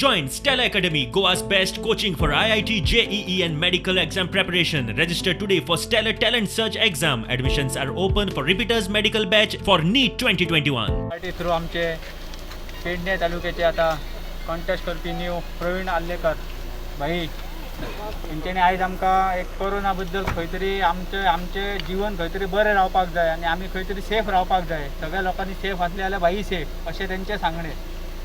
Join Stella Academy, Goa's best coaching for IIT, JEE and medical exam preparation. Register today for Stellar Talent Search exam. Admissions are open for repeaters medical batch for NEET 2021. Party through आमचे पेडणे तालुक्याचे आता contest करपी new Pravin Arlekar भाई तेंच्यांनी आयज आमकां एक corona बद्दल खंय तरी आमचे जीवन खंय तरी बरें रावपाक जाय आनी आमी खंय तरी सेफ रावपाक जाय. सगळ्या लोकांनी सेफ आसले जाल्यार भाई सेफ अशें तेंचें सांगणें.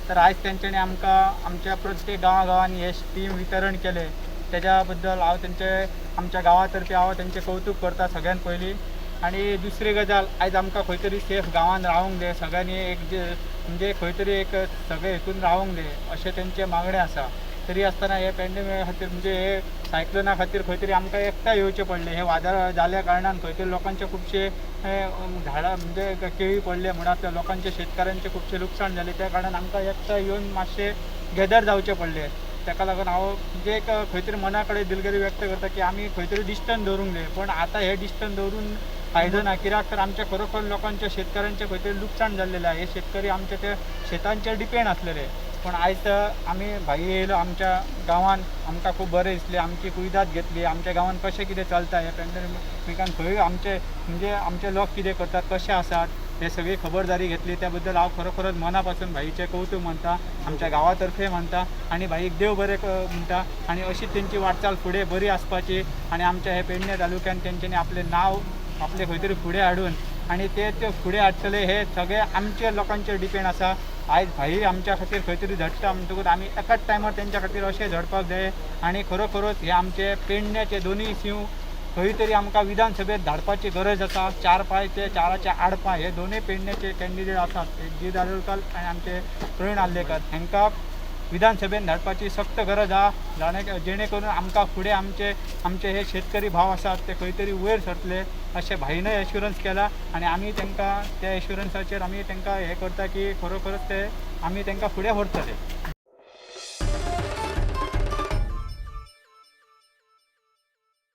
तर आयज तेंच्यांनी आमकां आमच्या प्रत्येक गांवांनी हे टीम वितरण केलें तेज्या बद्दल हांव आमच्या गांवा तर्फे हांव तेंचें कौतुक करता सगळ्यान पयलीं. आणि दुसरी गजाल आयज आमकां खंय तरी सेफ गांवांत रावूंक जाय. सगळ्यांनी एक म्हणजे खंय तरी एक सगळे हितून रावूंक जाय अशें तेंचें मागणें आसा. तरी आसतना हे पॅन्डेमिका खातीर म्हणजे हे सायक्लोना खातीर खंय तरी आमकां एकठांय येवचें पडलें. हे वादळ जाल्या कारणान खंय तरी लोकांचे खुबशे झाडां म्हणजे केळी पडले म्हणत लोकांचे शेतकाऱ्यांचे खुबशे लुकसाण जालें. त्या कारणान आमकां एकठांय येवन मातशें गॅदर जावचें पडलें. ताका लागून हांव म्हणजे एक खंय तरी मना कडेन दिलगिरी व्यक्त करता की आमी खंय तरी डिस्टन्स दवरूंक जाय. पण आतां हे डिस्टन्स दवरून फायदो ना. कित्याक तर आमचे खरोखर लोकांच्या शेतकऱ्यांचे खंय तरी लुकसाण जाल्लेलें आहे. हे शेतकरी आमचे ते शेतांचेर डिपेंड आसलेले. पण आयज आमी भाई येयलो आमच्या गांवांत आमकां खूब बरें दिसलें. आमची कुयदाद घेतली. आमच्या गांवांत कशें कितें चलता हे पॅन्डेमिकान खंय आमचे लोक कितें करतात कशें आसात हे सगळी खबरदारी घेतली. त्या बद्दल हांव खरोखरच मना पासून भाईचें कौतुक म्हणटा. आमच्या गांवा तर्फे म्हणटा आनी भाईक देव बरें म्हणटा. आनी अशीच तेंची वाटचाल फुडें बरी आसपाची आनी आमच्या हे पेडणे तालुक्यान तेंच्यांनी आपलें नांव आपले खंय तरी फुडें हाडून आनी ते फुडें हाडटले हे सगळे आमच्या लोकांचेर डिपेंड आसा. आयज भाई आमच्या खातीर खंय तरी झडटा म्हणटकूच आमी एकाच टायमार तेंच्या खातीर अशें झडपाक जाय. आनी खरोखरच हे आमचे पेडण्याचे दोनूय सीव खंय तरी आमकां विधानसभेत धाडपाची गरज आसा. 4 पांय ते 4च्या आडपांय हे दोनूय पेडण्याचे कॅन्डिडेट आसात जी दादोळकर आनी आमचे प्रवीण आल्लेकर. हांकां विधानसभेत धाडपाची सक्त गरज आहा जेणे करून आमकां फुडें आमचे हे शेतकरी भाव आसात ते खंय तरी वयर सरतले अशें भाईनय एश्युरन्स केला. आनी आमी तांकां त्या एश्युरन्साचेर आमी तांकां हें करता की खरोखरच ते आमी तांकां फुडें व्हरतले.